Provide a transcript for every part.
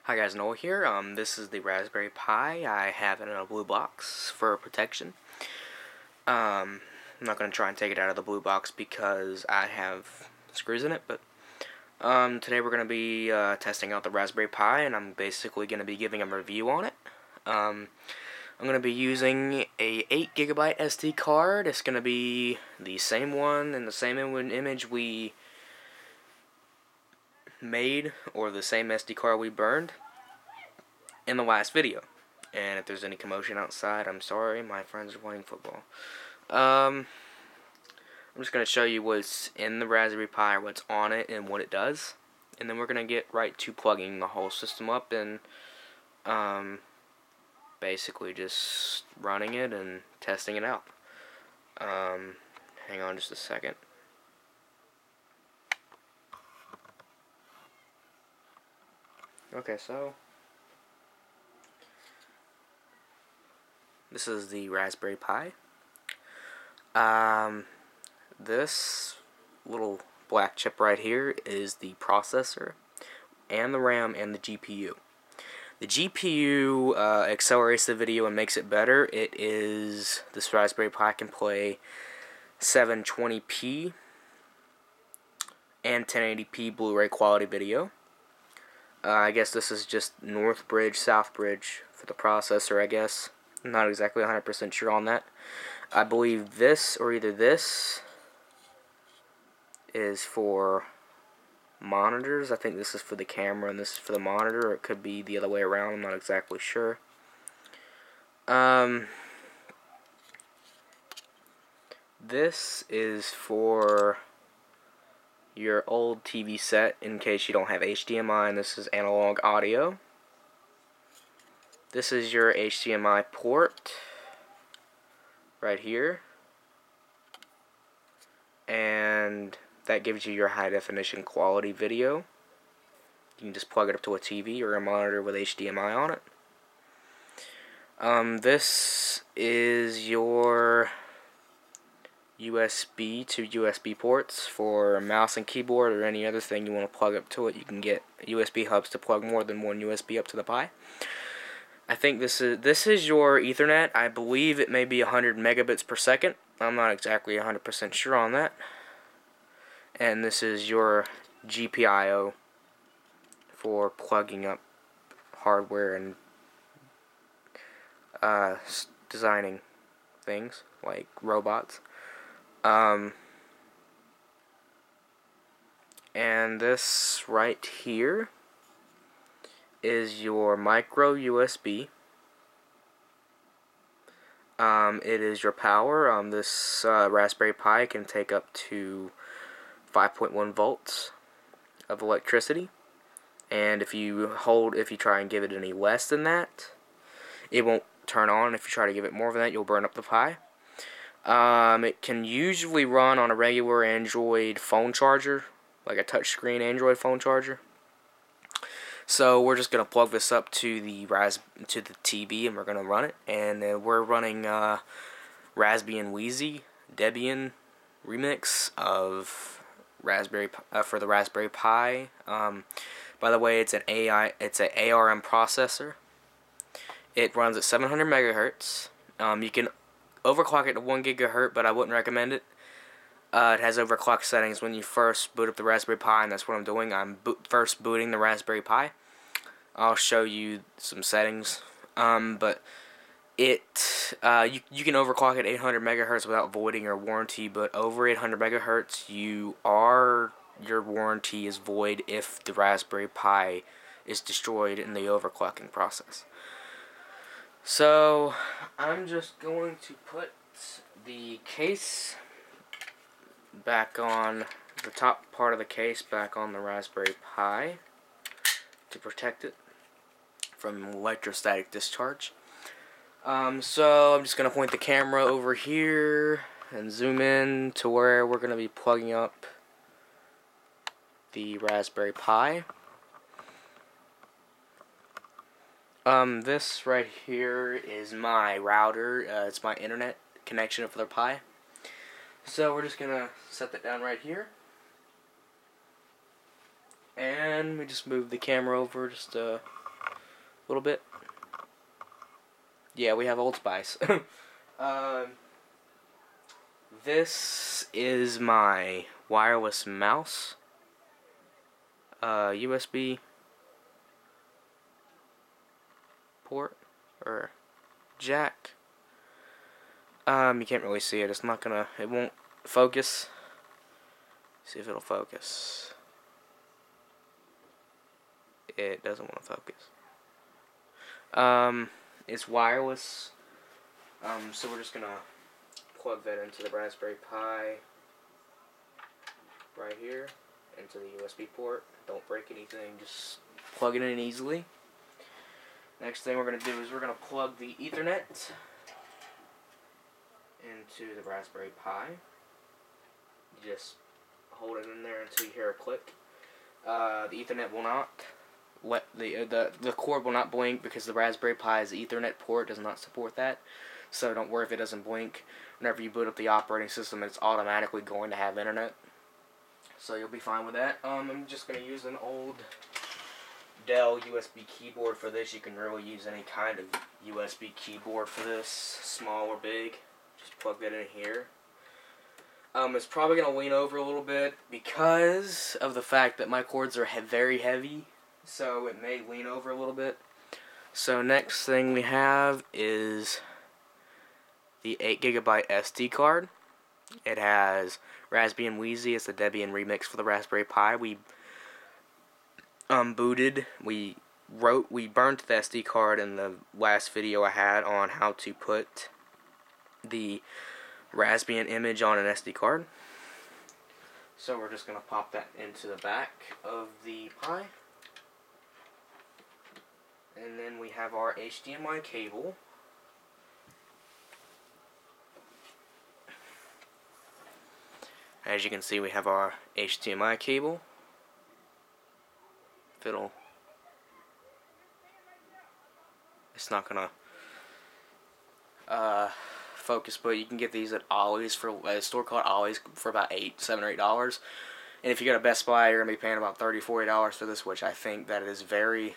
Hi guys, Noah here. This is the Raspberry Pi. I have it in a blue box for protection. I'm not going to try and take it out of the blue box because I have screws in it, but today we're going to be testing out the Raspberry Pi, and I'm basically going to be giving a review on it. I'm going to be using a 8GB SD card. It's going to be the same one and the same image we made, or the same SD card we burned in the last video. And if there's any commotion outside, I'm sorry, my friends are playing football. I'm just going to show you what's in the Raspberry Pi, what's on it, and what it does. And then we're going to get right to plugging the whole system up and basically just running it and testing it out. Hang on just a second. Okay, so this is the Raspberry Pi. This little black chip right here is the processor and the RAM and the GPU. The GPU accelerates the video and makes it better. This Raspberry Pi can play 720p and 1080p Blu-Ray quality video. I guess this is just North Bridge, South Bridge for the processor, I guess. I'm not exactly 100% sure on that. I believe this, or either this, is for monitors. I think this is for the camera and this is for the monitor, or it could be the other way around. I'm not exactly sure. This is for your old TV set in case you don't have HDMI, and this is analog audio. This is your HDMI port right here, and that gives you your high definition quality video. You can just plug it up to a TV or a monitor with HDMI on it. This is your USB to USB ports for a mouse and keyboard or any other thing you want to plug up to it. You can get USB hubs to plug more than one USB up to the Pi. I think this is your Ethernet. I believe it may be 100 megabits per second. I'm not exactly 100% sure on that. And this is your GPIO for plugging up hardware and designing things like robots. And this right here is your micro USB. It is your power. This Raspberry Pi can take up to 5.1 volts of electricity, and if you try and give it any less than that, it won't turn on. If you try to give it more than that, you'll burn up the Pi. It can usually run on a regular Android phone charger, like a touchscreen Android phone charger. So we're just gonna plug this up to the TV, and we're gonna run it. And we're running Raspbian Wheezy Debian remix of Raspberry for the Raspberry Pi. By the way, it's an ARM processor. It runs at 700 megahertz. You can overclock it to 1 gigahertz, but I wouldn't recommend it. It has overclock settings when you first boot up the Raspberry Pi, and that's what I'm doing. I'm first booting the Raspberry Pi. I'll show you some settings, but you can overclock at 800 megahertz without voiding your warranty, but over 800 megahertz, your warranty is void if the Raspberry Pi is destroyed in the overclocking process. So I'm just going to put the case back on, the top part of the case back on the Raspberry Pi to protect it from electrostatic discharge. So I'm just going to point the camera over here and zoom in to where we're going to be plugging up the Raspberry Pi. This right here is my router. It's my internet connection for the Pi. So we're just gonna set that down right here. And we just move the camera over just a little bit. Yeah, we have Old Spice. This is my wireless mouse. USB port or jack. You can't really see it. It's not gonna. It won't focus. See if it'll focus. It doesn't want to focus. It's wireless. So we're just gonna plug that into the Raspberry Pi right here, into the USB port. Don't break anything, just plug it in easily. Next thing we're gonna do is we're gonna plug the Ethernet into the Raspberry Pi. You just hold it in there until you hear a click. The Ethernet will not the cord will not blink because the Raspberry Pi's Ethernet port does not support that. So don't worry if it doesn't blink. Whenever you boot up the operating system, it's automatically going to have internet. So you'll be fine with that. I'm just going to use an old Dell USB keyboard for this. You can really use any kind of USB keyboard for this, small or big. Just plug that in here. It's probably going to lean over a little bit because of the fact that my cords are very heavy. So it may lean over a little bit. So next thing we have is the 8GB SD card. It has Raspbian Wheezy. It's the Debian remix for the Raspberry Pi. We burnt the SD card in the last video I had on how to put the Raspbian image on an SD card. So we're just going to pop that into the back of the Pi. And then we have our HDMI cable. As you can see, we have our HDMI cable. It's not gonna focus, but you can get these at Ollie's for a store called Ollie's for about $7 or $8. And if you go to Best Buy, you're gonna be paying about $30, $40 for this, which I think that is very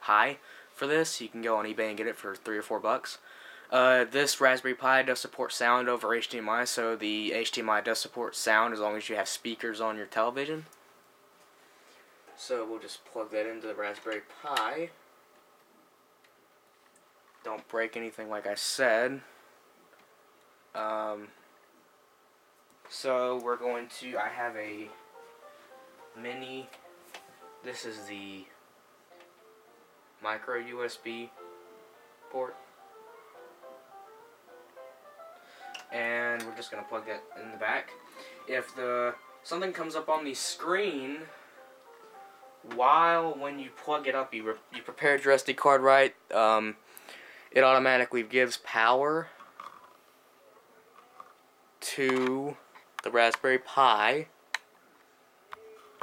high for this. You can go on eBay and get it for $3 or $4. This Raspberry Pi does support sound over HDMI, so the HDMI does support sound as long as you have speakers on your television. So we'll just plug that into the Raspberry Pi. Don't break anything like I said. So we're going to, I have a mini, this is the micro USB port. And we're just going to plug that in the back. If something comes up on the screen when you plug it up, you prepared your SD card right, it automatically gives power to the Raspberry Pi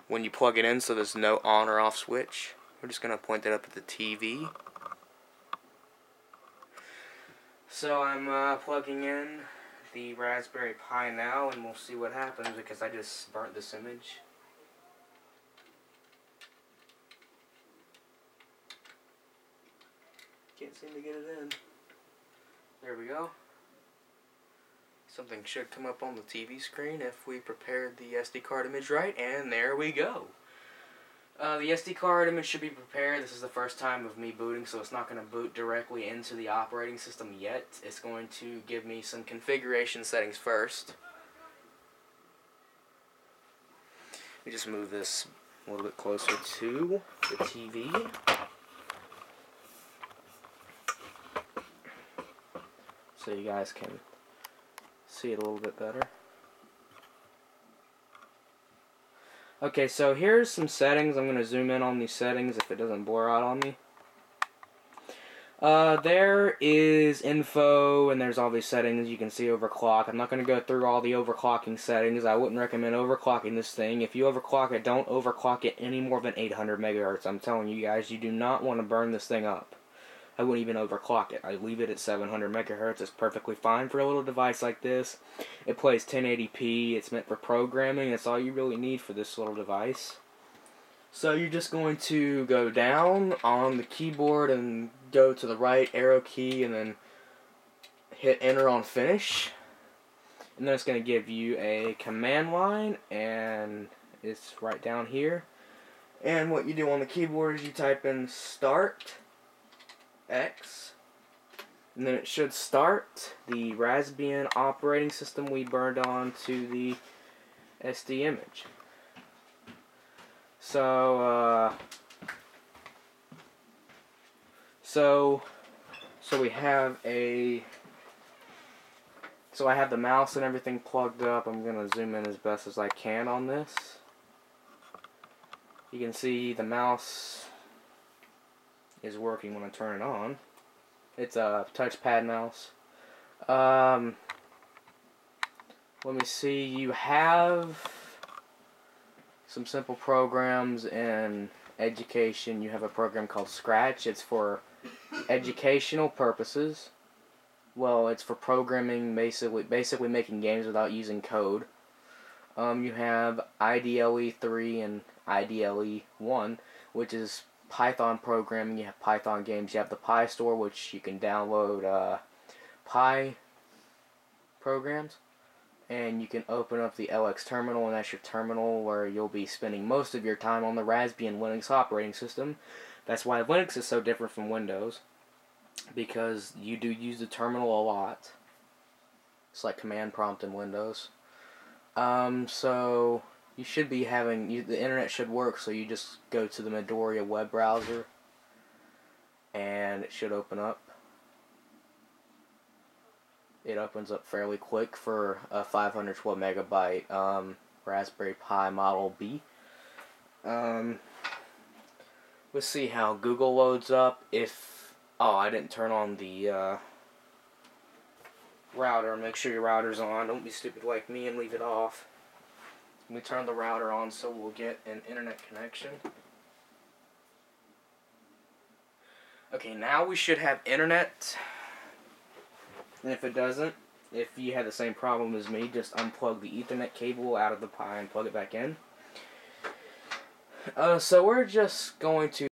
when you plug it in, so there's no on or off switch. We're just going to point that up at the TV. So I'm plugging in the Raspberry Pi now, and we'll see what happens because I just burnt this image. Can't seem to get it in. There we go. Something should come up on the TV screen if we prepared the SD card image right, and there we go. The SD card image should be prepared. This is the first time of me booting, so it's not going to boot directly into the operating system yet. It's going to give me some configuration settings first. Let me just move this a little bit closer to the TV. So you guys can see it a little bit better. Okay, so here's some settings. I'm going to zoom in on these settings if it doesn't blur out on me. There is info, and there's all these settings. You can see overclock. I'm not going to go through all the overclocking settings. I wouldn't recommend overclocking this thing. If you overclock it, don't overclock it any more than 800 megahertz. I'm telling you guys, you do not want to burn this thing up. I wouldn't even overclock it. I leave it at 700 megahertz. It's perfectly fine for a little device like this. It plays 1080p. It's meant for programming. That's all you really need for this little device. So you're just going to go down on the keyboard and go to the right arrow key and then hit enter on finish. And then it's going to give you a command line, and it's right down here. And what you do on the keyboard is you type in start X, and then it should start the Raspbian operating system we burned onto the SD image. So we have I have the mouse and everything plugged up. I'm gonna zoom in as best as I can on this. You can see the mouse is working when I turn it on. It's a touchpad mouse. Let me see. You have some simple programs in education. You have a program called Scratch. It's for educational purposes. Well, it's for programming, basically making games without using code. You have IDLE 3 and IDLE 1, which is Python programming. You have Python games. You have the Pi Store, which you can download Pi programs. And you can open up the LX terminal, and that's your terminal where you'll be spending most of your time on the Raspbian Linux operating system. That's why Linux is so different from Windows, because you do use the terminal a lot. It's like command prompt in Windows. So you should be having, the internet should work, so you just go to the Midoriya web browser, and it should open up. It opens up fairly quick for a 512 megabyte Raspberry Pi Model B. Let's see how Google loads up. I didn't turn on the router. Make sure your router's on. Don't be stupid like me and leave it off. Let me turn the router on so we'll get an internet connection. Okay, now we should have internet. And if it doesn't, if you have the same problem as me, just unplug the Ethernet cable out of the Pi and plug it back in. So we're just going to